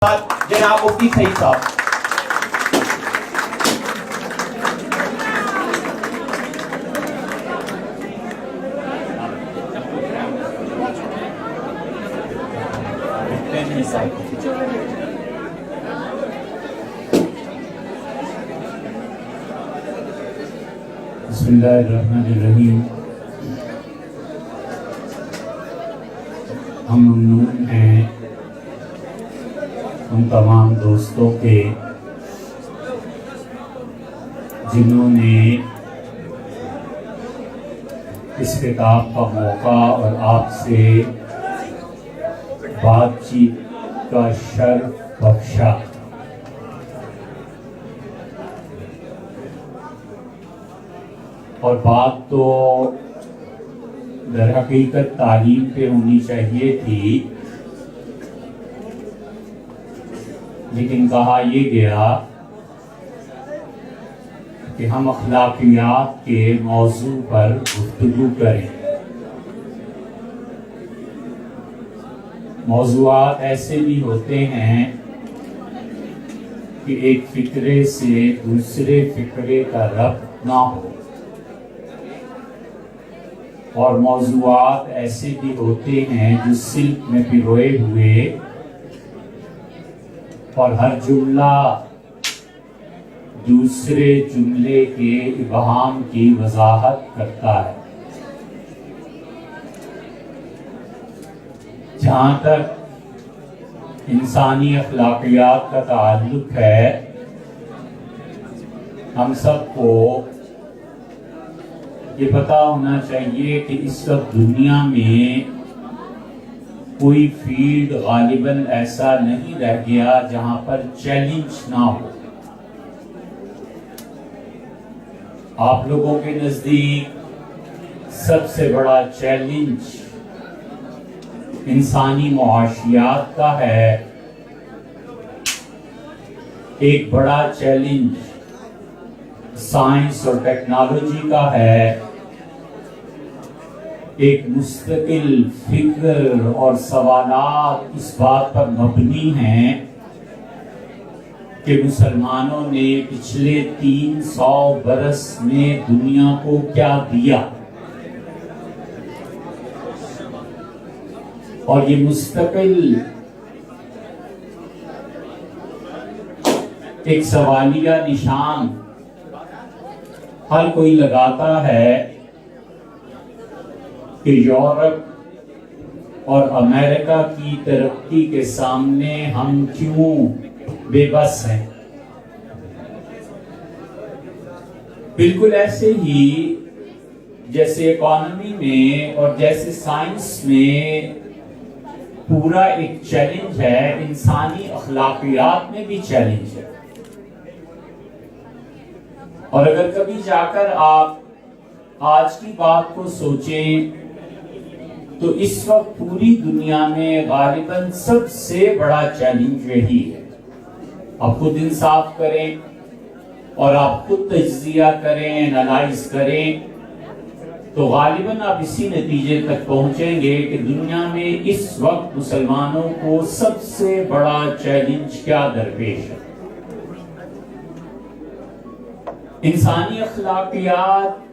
جناب مفتی سعید صاحب. بسم اللہ الرحمن الرحیم. ہم ممنون ہیں ان تمام دوستوں کے جنہوں نے اس کتاب کا موقع اور آپ سے بات چیت کا شرف بخشا. اور بات تو در حقیقت تعلیم پہ ہونی چاہیے تھی، لیکن کہا یہ گیا کہ ہم اخلاقیات کے موضوع پر گفتگو کریں. موضوعات ایسے بھی ہوتے ہیں کہ ایک فکرے سے دوسرے فکرے کا ربط نہ ہو، اور موضوعات ایسے بھی ہوتے ہیں جو سلک میں پروئے ہوئے اور ہر جملہ دوسرے جملے کے ابہام کی وضاحت کرتا ہے. جہاں تک انسانی اخلاقیات کا تعلق ہے، ہم سب کو یہ پتا ہونا چاہیے کہ اس وقت دنیا میں کوئی فیلڈ غالباً ایسا نہیں رہ گیا جہاں پر چیلنج نہ ہو. آپ لوگوں کے نزدیک سب سے بڑا چیلنج انسانی معاشیات کا ہے. ایک بڑا چیلنج سائنس اور ٹیکنالوجی کا ہے. ایک مستقل فکر اور سوالات اس بات پر مبنی ہیں کہ مسلمانوں نے پچھلے 300 برس میں دنیا کو کیا دیا، اور یہ مستقل ایک سوالیہ نشان ہر کوئی لگاتا ہے کہ یورپ اور امریکہ کی ترقی کے سامنے ہم کیوں بے بس ہیں. بالکل ایسے ہی جیسے اکانومی میں اور جیسے سائنس میں پورا ایک چیلنج ہے، انسانی اخلاقیات میں بھی چیلنج ہے. اور اگر کبھی جا کر آپ آج کی بات کو سوچیں تو اس وقت پوری دنیا میں غالباً سب سے بڑا چیلنج یہی ہے. آپ خود انصاف کریں اور آپ خود تجزیہ کریں، انالائز کریں، تو غالباً آپ اسی نتیجے تک پہنچیں گے کہ دنیا میں اس وقت مسلمانوں کو سب سے بڑا چیلنج کیا درپیش ہے. انسانی اخلاقیات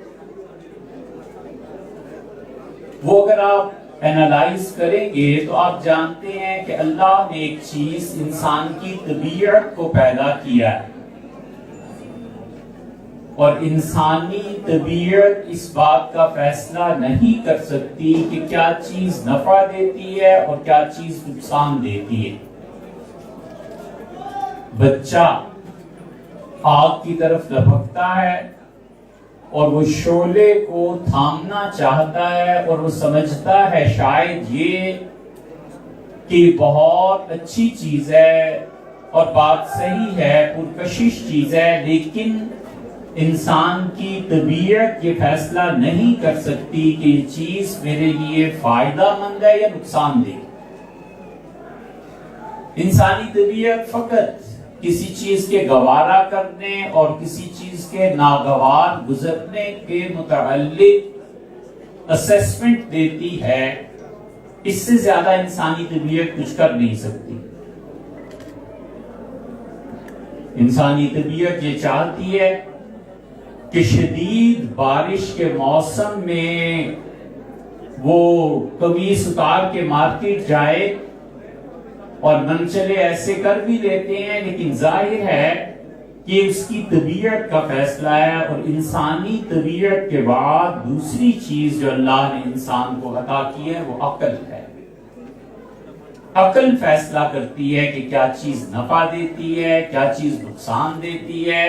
وہ اگر آپ انالائز کریں گے تو آپ جانتے ہیں کہ اللہ نے ایک چیز انسان کی طبیعت کو پیدا کیا ہے، اور انسانی طبیعت اس بات کا فیصلہ نہیں کر سکتی کہ کیا چیز نفع دیتی ہے اور کیا چیز نقصان دیتی ہے. بچہ آگ کی طرف لپکتا ہے اور وہ شعلے کو تھامنا چاہتا ہے، اور وہ سمجھتا ہے شاید یہ کہ بہت اچھی چیز ہے اور بات صحیح ہے، پرکشش چیز ہے، لیکن انسان کی طبیعت یہ فیصلہ نہیں کر سکتی کہ یہ چیز میرے لیے فائدہ مند ہے یا نقصان دہ. انسانی طبیعت فقط کسی چیز کے گوارا کرنے اور کسی چیز کے ناگوار گزرنے کے متعلق اسیسمنٹ دیتی ہے، اس سے زیادہ انسانی طبیعت کچھ کر نہیں سکتی. انسانی طبیعت یہ چاہتی ہے کہ شدید بارش کے موسم میں وہ قمیص اتار کے مارکیٹ جائے، اور من چلے ایسے کر بھی لیتے ہیں، لیکن ظاہر ہے کہ اس کی طبیعت کا فیصلہ ہے، اور انسانی طبیعت کے بعد دوسری چیز جو اللہ نے انسان کو عطا کی ہے وہ عقل ہے۔ عقل فیصلہ کرتی ہے کہ کیا چیز نفع دیتی ہے، کیا چیز نقصان دیتی ہے۔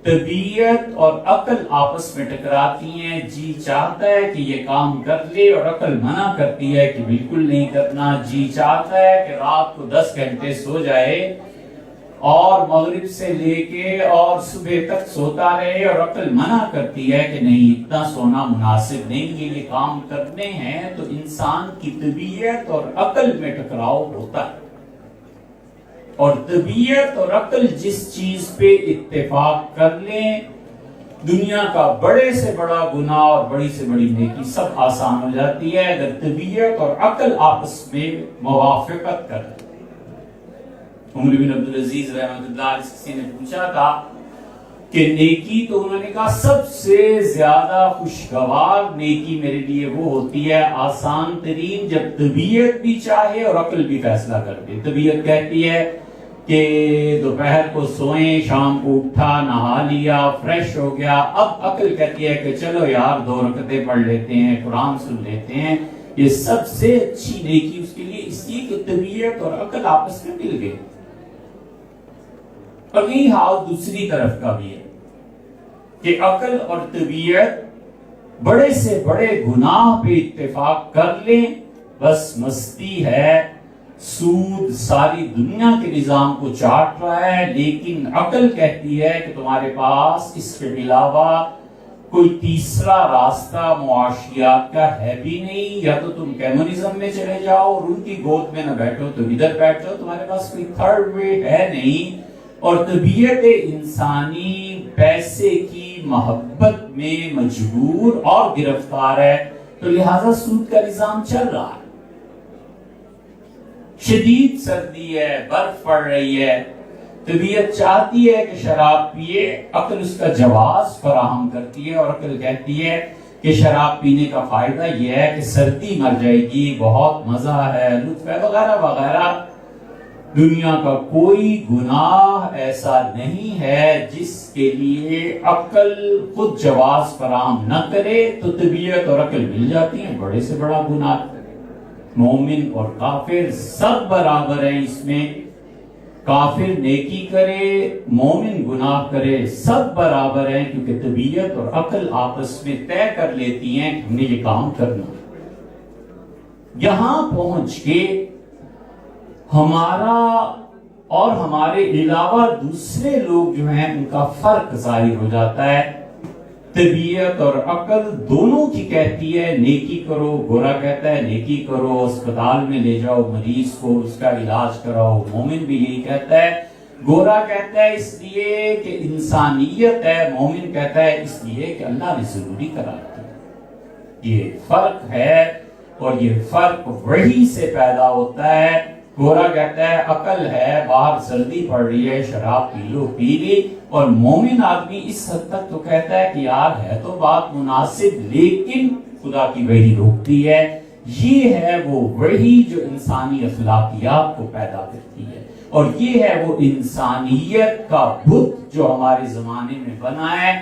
طبیعت اور عقل آپس میں ٹکراتی ہیں، جی چاہتا ہے کہ یہ کام کر لے اور عقل منع کرتی ہے کہ بالکل نہیں کرنا۔ جی چاہتا ہے کہ رات کو 10 گھنٹے سو جائے اور مغرب سے لے کے اور صبح تک سوتا رہے، اور عقل منع کرتی ہے کہ نہیں اتنا سونا مناسب نہیں، یہ کام کرنے ہیں۔ تو انسان کی طبیعت اور عقل میں ٹکراؤ ہوتا ہے، اور طبیعت اور عقل جس چیز پہ اتفاق کر لیں، دنیا کا بڑے سے بڑا گناہ اور بڑی سے بڑی نیکی سب آسان ہو جاتی ہے اگر طبیعت اور عقل آپس میں موافقت کر لیں۔ عمر بن عبدالعزیز رحمۃ اللہ علیہ کسی نے پوچھا تھا کہ نیکی، تو انہوں نے کہا سب سے زیادہ خوشگوار نیکی میرے لیے وہ ہوتی ہے آسان ترین، جب طبیعت بھی چاہے اور عقل بھی فیصلہ کر دے۔ طبیعت کہتی ہے کہ دوپہر کو سوئیں، شام کو اٹھا، نہا لیا، فریش ہو گیا، اب عقل کہتی ہے کہ چلو یار 2 رکعتیں پڑھ لیتے ہیں، قرآن سن لیتے ہیں۔ یہ سب سے اچھی نیکی اس کے لیے اس لیے کہ طبیعت اور عقل آپس میں مل گئے۔ اور یہی حال دوسری طرف کا بھی ہے کہ عقل اور طبیعت بڑے سے بڑے گناہ پہ اتفاق کر لیں، بس مستی ہے، سود ساری دنیا کے نظام کو چاٹ رہا ہے، لیکن عقل کہتی ہے کہ تمہارے پاس اس کے علاوہ کوئی تیسرا راستہ معاشیات کا ہے بھی نہیں، یا تو تم کمیونزم میں چلے جاؤ اور ان کی گود میں نہ بیٹھو تو ادھر بیٹھو، تمہارے پاس کوئی تھرڈ وے ہے نہیں۔ اور طبیعت انسانی پیسے کی محبت میں مجبور اور گرفتار ہے، تو لہذا سود کا نظام چل رہا ہے۔ شدید سردی ہے، برف پڑ رہی ہے، طبیعت چاہتی ہے کہ شراب پیے، عقل اس کا جواز فراہم کرتی ہے، اور عقل کہتی ہے کہ شراب پینے کا فائدہ یہ ہے کہ سردی مر جائے گی، بہت مزہ ہے، لطف ہے، وغیرہ وغیرہ۔ دنیا کا کوئی گناہ ایسا نہیں ہے جس کے لیے عقل خود جواز فراہم نہ کرے، تو طبیعت اور عقل مل جاتی ہیں، بڑے سے بڑا گناہ۔ مومن اور کافر سب برابر ہیں اس میں، کافر نیکی کرے، مومن گناہ کرے، سب برابر ہیں، کیونکہ طبیعت اور عقل آپس میں طے کر لیتی ہیں کہ ہم نے یہ کام کرنا۔ یہاں پہنچ کے ہمارا اور ہمارے علاوہ دوسرے لوگ جو ہیں ان کا فرق ظاہر ہو جاتا ہے۔ طبیعت اور عقل دونوں کی کہتی ہے نیکی کرو، گورا کہتا ہے نیکی کرو، اسپتال میں لے جاؤ مریض کو، اس کا علاج کراؤ، مومن بھی یہی کہتا ہے۔ گورا کہتا ہے اس لیے کہ انسانیت ہے، مومن کہتا ہے اس لیے کہ اللہ نے ضروری قرار دیا۔ یہ فرق ہے، اور یہ فرق وحی سے پیدا ہوتا ہے۔ گورا کہتا ہے عقل ہے، باہر سردی پڑ رہی ہے، شراب پی لو، پی لی، اور مومن آدمی اس حد تک تو کہتا ہے کہ یار ہے تو بات مناسب، لیکن خدا کی وحی روکتی ہے۔ یہ ہے وہ وحی جو انسانی اخلاقیات کو پیدا کرتی ہے، اور یہ ہے وہ انسانیت کا بت جو ہمارے زمانے میں بنا ہے۔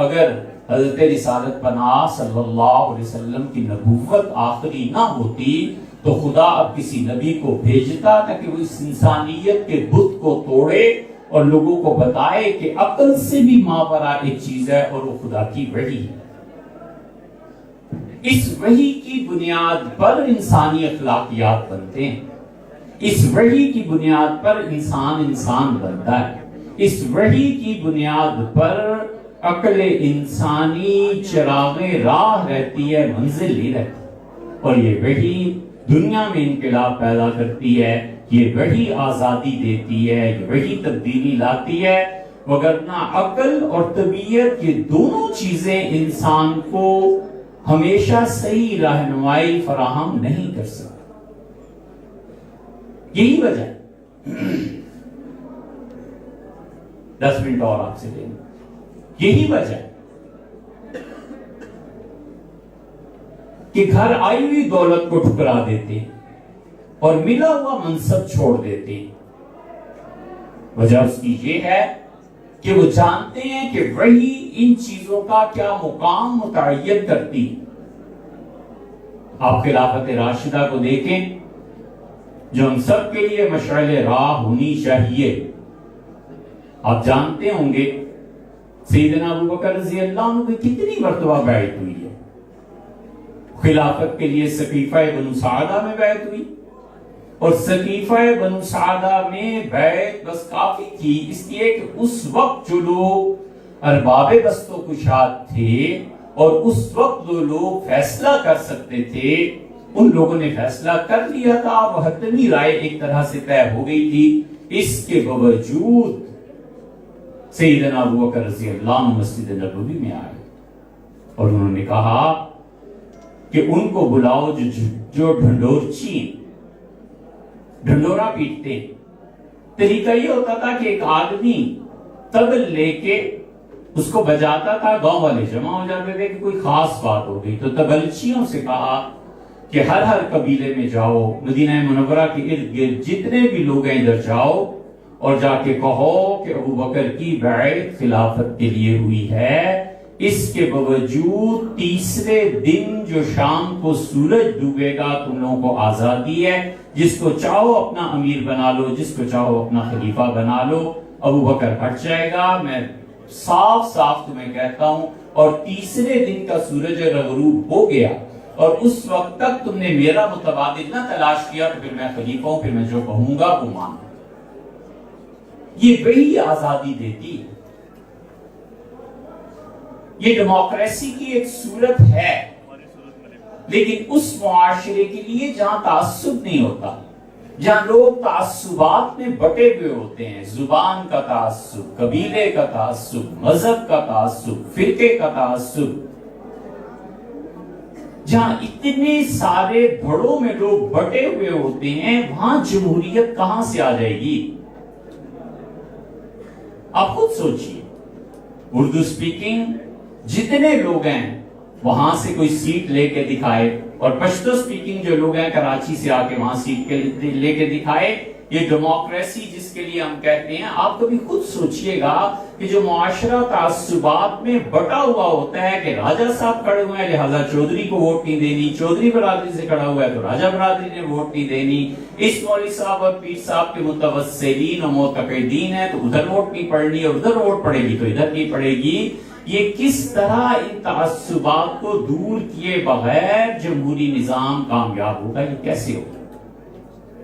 اگر حضرت رسالت پناہ صلی اللہ علیہ وسلم کی نبوت آخری نہ ہوتی تو خدا اب کسی نبی کو بھیجتا تاکہ وہ اس انسانیت کے بت کو توڑے اور لوگوں کو بتائے کہ عقل سے بھی ماورا ایک چیز ہے، اور وہ خدا کی وحی ہے۔ اس وحی کی بنیاد پر انسانی اخلاقیات بنتے ہیں، اس وحی کی بنیاد پر انسان بنتا ہے، اس وحی کی بنیاد پر عقل انسانی چراغ راہ رہتی ہے، منزل نہیں رہتی، اور یہ وحی دنیا میں انقلاب پیدا کرتی ہے، یہ وحی آزادی دیتی ہے، یہ وحی تبدیلی لاتی ہے، وگرنہ عقل اور طبیعت یہ دونوں چیزیں انسان کو ہمیشہ صحیح رہنمائی فراہم نہیں کر سکتی۔ یہی وجہ 10 منٹ اور آپ سے لیں گے. یہی وجہ ہے کہ گھر آئی ہوئی دولت کو ٹھکرا دیتے اور ملا ہوا منصب چھوڑ دیتے. وجہ اس کی یہ ہے کہ وہ جانتے ہیں کہ وہی ان چیزوں کا کیا مقام متعین کرتی. آپ خلافت راشدہ کو دیکھیں جو ہم سب کے لیے مشعل راہ ہونی چاہیے. آپ جانتے ہوں گے سیدنا ابوبکر رضی اللہ عنہ کی کتنی مرتبہ بیعت ہوئی ہے. خلافت کے لیے سقیفہ بنو سعدہ میں بیعت ہوئی اور سقیفہ بنو سعدہ میں بیعت بس کافی تھی اس لیے کہ اس وقت جو لوگ ارباب بست و کشاد تھے اور اس وقت جو لوگ فیصلہ کر سکتے تھے ان لوگوں نے فیصلہ کر لیا تھا. وہ حتمی رائے ایک طرح سے طے ہو گئی تھی. اس کے باوجود سیدنا ابوبکر رضی اللہ عنہ مسجد نبوی میں آئے اور انہوں نے کہا کہ ان کو بلاؤ جو ڈھنڈورچی ڈھنڈورا پیٹتے. طریقہ یہ ہوتا تھا کہ ایک آدمی تبل لے کے اس کو بجاتا تھا. گاؤں والے جمع ہو جاتے تھے کہ کوئی خاص بات ہو گئی تو تبلچیوں سے کہا کہ ہر قبیلے میں جاؤ, مدینہ منورہ کے ارد گرد جتنے بھی لوگ ہیں ادھر جاؤ اور جا کے کہو کہ ابوبکر کی بیعت خلافت کے لیے ہوئی ہے. اس کے باوجود تیسرے دن جو شام کو سورج ڈوبے گا تم لوگوں کو آزادی ہے. جس کو چاہو اپنا امیر بنا لو, جس کو چاہو اپنا خلیفہ بنا لو. ابوبکر ہٹ جائے گا, میں صاف صاف تمہیں کہتا ہوں. اور تیسرے دن کا سورج غروب ہو گیا اور اس وقت تک تم نے میرا متبادل نہ تلاش کیا تو پھر میں خلیفہ ہوں, پھر میں جو کہوں گا وہ مانو. یہ وہی آزادی دیتی ہے. یہ ڈیموکریسی کی ایک صورت ہے لیکن اس معاشرے کے لیے جہاں تعصب نہیں ہوتا, جہاں لوگ تعصبات میں بٹے ہوئے ہوتے ہیں. زبان کا تعصب, قبیلے کا تعصب, مذہب کا تعصب, فرقے کا تعصب, جہاں اتنے سارے دھڑوں میں لوگ بٹے ہوئے ہوتے ہیں وہاں جمہوریت کہاں سے آ جائے گی؟ آپ خود سوچئے. اردو سپیکنگ جتنے لوگ ہیں وہاں سے کوئی سیٹ لے کے دکھائے اور پشتو سپیکنگ جو لوگ ہیں کراچی سے آ کے وہاں سیٹ لے کے دکھائے. یہ ڈیموکریسی جس کے لیے ہم کہتے ہیں, آپ کبھی خود سوچئے گا کہ جو معاشرہ تعصبات میں بٹا ہوا ہوتا ہے کہ راجہ صاحب کھڑے ہوئے ہیں لہذا چودھری کو ووٹ نہیں دینی, چودھری برادری سے کھڑا ہوا ہے تو راجہ برادری نے ووٹ نہیں دینی, اس مولوی صاحب اور پیر صاحب کے متوسلین اور معتقدین ہیں تو ادھر ووٹ نہیں پڑنی اور ادھر ووٹ پڑے گی تو ادھر نہیں پڑے گی. یہ کس طرح ان تعصبات کو دور کیے بغیر جمہوری نظام کامیاب ہوگا؟ یہ کیسے ہوگا؟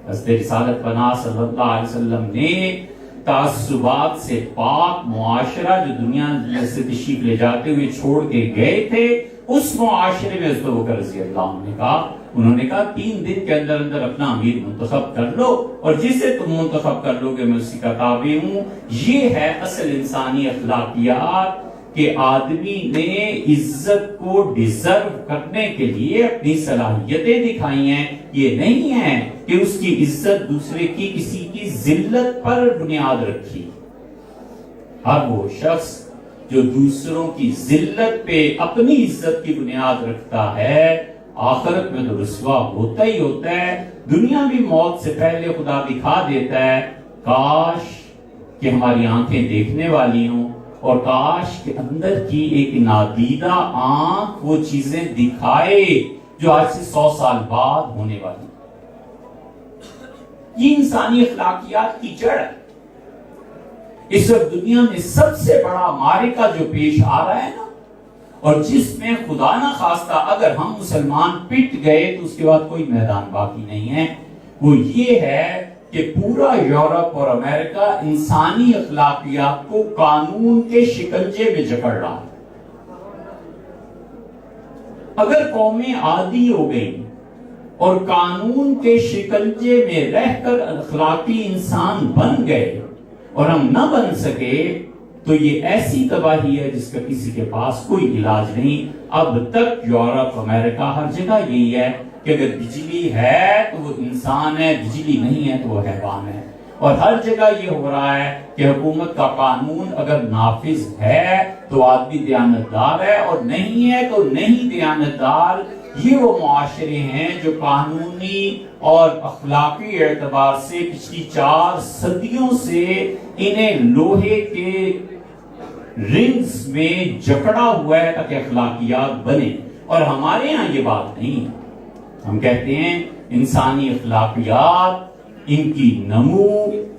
حضرت رسالت پناہ صلی اللہ علیہ وسلم نے تعصبات سے پاک معاشرہ جو دنیا سے تشریف لے جاتے ہوئے چھوڑ کے گئے تھے اس معاشرے میں حضرت ابوبکر رضی اللہ عنہ نے کہا, انہوں نے کہا 3 دن کے اندر اندر اپنا امیر منتخب کر لو اور جسے تم منتخب کر لو گے میں اسی کا تابع ہوں. یہ ہے اصل انسانی اخلاقیات کہ آدمی نے عزت کو ڈیزرو کرنے کے لیے اپنی صلاحیتیں دکھائی ہیں. یہ نہیں ہے کہ اس کی عزت دوسرے کی کسی کی ذلت پر بنیاد رکھی. ہر وہ شخص جو دوسروں کی ذلت پہ اپنی عزت کی بنیاد رکھتا ہے آخرت میں تو رسوا ہوتا ہی ہوتا ہے. دنیا بھی موت سے پہلے خدا دکھا دیتا ہے. کاش کہ ہماری آنکھیں دیکھنے والی ہوں اور کاش کے اندر کی ایک نادیدہ آنکھ وہ چیزیں دکھائے جو آج سے 100 سال بعد ہونے والی. یہ انسانی اخلاقیات کی جڑ ہے. اس وقت دنیا میں سب سے بڑا معرکہ جو پیش آ رہا ہے نا, اور جس میں خدا نہ خواستہ اگر ہم مسلمان پٹ گئے تو اس کے بعد کوئی میدان باقی نہیں ہے, وہ یہ ہے کہ پورا یورپ اور امریکہ انسانی اخلاقیات کو قانون کے شکنجے میں جکڑ رہا ہے. اگر قومیں عادی ہو گئی اور قانون کے شکنجے میں رہ کر اخلاقی انسان بن گئے اور ہم نہ بن سکے تو یہ ایسی تباہی ہے جس کا کسی کے پاس کوئی علاج نہیں. اب تک یورپ امریکہ ہر جگہ یہی ہے کہ اگر بجلی ہے تو وہ انسان ہے, بجلی نہیں ہے تو وہ حیوان ہے. اور ہر جگہ یہ ہو رہا ہے کہ حکومت کا قانون اگر نافذ ہے تو آدمی دیانتدار ہے اور نہیں ہے تو نہیں دیانتدار. یہ وہ معاشرے ہیں جو قانونی اور اخلاقی اعتبار سے پچھلی 4 صدیوں سے انہیں لوہے کے رنگز میں جکڑا ہوا ہے تاکہ اخلاقیات بنے. اور ہمارے ہاں یہ بات نہیں ہے. ہم کہتے ہیں انسانی اخلاقیات ان کی نمو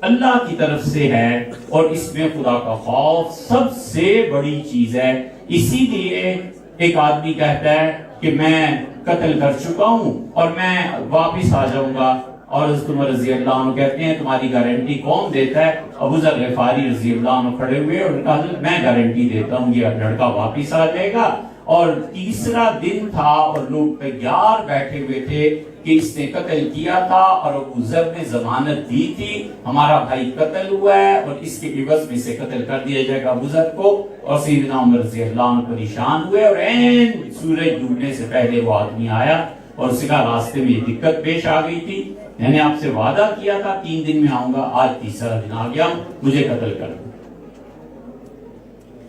اللہ کی طرف سے ہے اور اس میں خدا کا خوف سب سے بڑی چیز ہے. اسی لیے ایک آدمی کہتا ہے کہ میں قتل کر چکا ہوں اور میں واپس آ جاؤں گا, اور حضرت عمر رضی اللہ عنہ کہتے ہیں تمہاری گارنٹی کون دیتا ہے؟ ابو ذر غفاری رضی اللہ عنہ کھڑے ہوئے اور کہا میں گارنٹی دیتا ہوں یہ لڑکا واپس آ جائے گا. اور تیسرا دن تھا اور لوگ تیار بیٹھے ہوئے تھے کہ اس نے قتل کیا تھا اور ابو ذر نے ضمانت دی تھی ہمارا بھائی قتل ہوا ہے اور اس کے عوض میں سے قتل کر دیا جائے گا ابو ذر کو. اور سیدنا عمر رضی اللہ عنہ پریشان ہوئے اور عین سورج ڈوبنے سے پہلے وہ آدمی آیا اور اس کا راستے میں یہ دقت پیش آ گئی تھی, میں نے آپ سے وعدہ کیا تھا 3 دن میں آؤں گا, آج تیسرا دن آ گیا, مجھے قتل کر دو.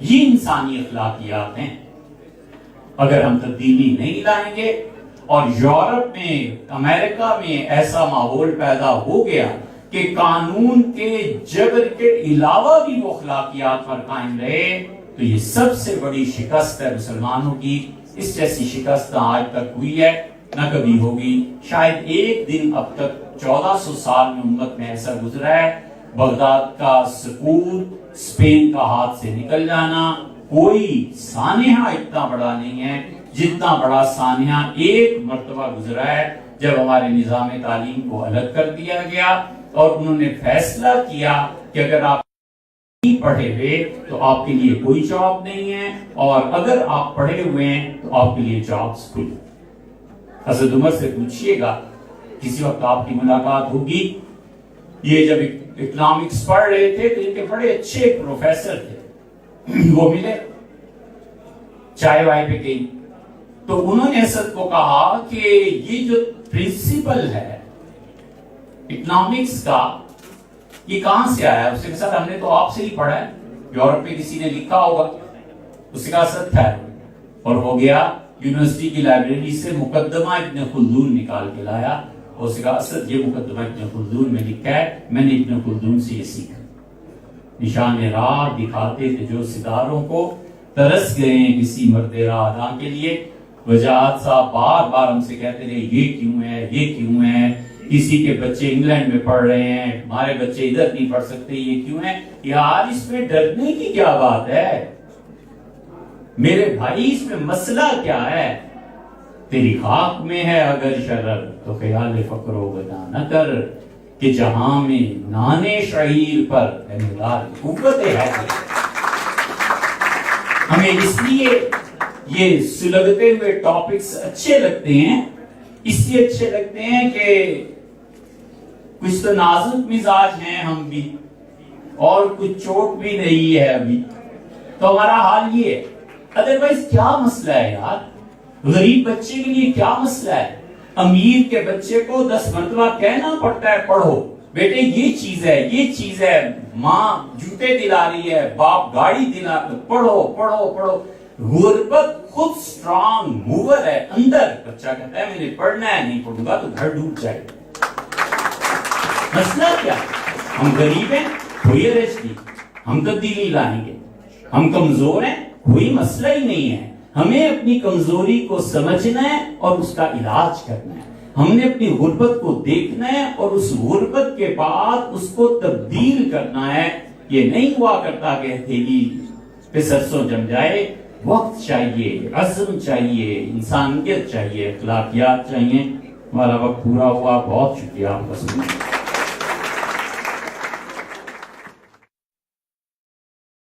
یہ انسانی اخلاقیات ہیں. اگر ہم تبدیلی نہیں لائیں گے اور یورپ میں امریکہ میں ایسا ماحول پیدا ہو گیا کہ قانون کے جبر کے علاوہ بھی وہ اخلاقیات پر قائم رہے تو یہ سب سے بڑی شکست ہے مسلمانوں کی. اس جیسی شکست نہ آج تک ہوئی ہے نہ کبھی ہوگی. شاید ایک دن اب تک 1400 سال میں امت میں ایسا گزرا ہے. بغداد کا سقوط, اسپین کا ہاتھ سے نکل جانا, کوئی سانحہ اتنا بڑا نہیں ہے جتنا بڑا سانحہ ایک مرتبہ گزرا ہے جب ہمارے نظام تعلیم کو الگ کر دیا گیا اور انہوں نے فیصلہ کیا کہ اگر آپ نہیں پڑھے ہوئے تو آپ کے لیے کوئی جاب نہیں ہے اور اگر آپ پڑھے ہوئے ہیں تو آپ کے لیے جابز کھلی. حضرت عمر سے پوچھئے گا, کسی وقت آپ کی ملاقات ہوگی, یہ جب اکنامکس پڑھ رہے تھے تو ان کے بڑے اچھے پروفیسر تھے, وہ ملے چائے وائے پہ گئی تو انہوں نے اسد کو کہا کہ یہ جو پرنسپل ہے اکنامکس کا یہ کہاں سے آیا؟ اس نے کہا ہم نے تو آپ سے ہی پڑھا ہے, یورپ میں کسی نے لکھا ہوگا. اس نے کہا اسد تھا اور ہو گیا یونیورسٹی کی لائبریری سے مقدمہ ابن خلدون نکال کے لایا اور اس نے کہا اسد یہ مقدمہ ابن خلدون میں لکھا ہے, میں نے ابن خلدون سے یہ سیکھا. نشان راہ دکھاتے تھے جو ستاروں کو, ترس گئے ہیں کسی مرد راہ ادا کے لیے. وجاہت صاحب بار بار ہم سے کہتے رہے یہ کیوں ہے, یہ کیوں ہے, کسی کے بچے انگلینڈ میں پڑھ رہے ہیں, ہمارے بچے ادھر نہیں پڑھ سکتے, یہ کیوں ہے؟ یار اس میں ڈرنے کی کیا بات ہے میرے بھائی, اس میں مسئلہ کیا ہے؟ تیری خاک میں ہے اگر شرر تو خیال فقر و غنا نہ کر کہ جہاں میں نانے شعیر پر قوت ہے. ہمیں اس لیے یہ سلگتے ہوئے ٹاپکس اچھے لگتے ہیں, اس لیے اچھے لگتے ہیں کہ کچھ تو نازک مزاج ہیں ہم بھی اور کچھ چوٹ بھی نہیں ہے ابھی, تو ہمارا حال یہ ہے. ادروائز کیا مسئلہ ہے یار؟ غریب بچے کے لیے کیا مسئلہ ہے؟ امیر کے بچے کو 10 مرتبہ کہنا پڑتا ہے پڑھو بیٹے یہ چیز ہے, یہ چیز ہے, ماں جوتے دلا رہی ہے, باپ گاڑی دلا, پڑھو پڑھو پڑھو. غربت خود سٹرانگ موور ہے اندر. بچہ کہتا ہے میں نے پڑھنا ہے, نہیں پڑھوں گا تو گھر ڈوب جائے. مسئلہ کیا ہے؟ ہم غریب ہیں, کوئی عرض نہیں, ہم تبدیلی لائیں گے. ہم کمزور ہیں, کوئی مسئلہ ہی نہیں ہے. ہمیں اپنی کمزوری کو سمجھنا ہے اور اس کا علاج کرنا ہے. ہم نے اپنی غربت کو دیکھنا ہے اور اس غربت کے بعد اس کو تبدیل کرنا ہے. یہ نہیں ہوا کرتا کہ ہتھیلی پہ سرسوں جم جائے. وقت چاہیے, عزم چاہیے, انسانیت چاہیے, اخلاقیات چاہیے. ہمارا وقت پورا ہوا. بہت شکریہ آپ کا.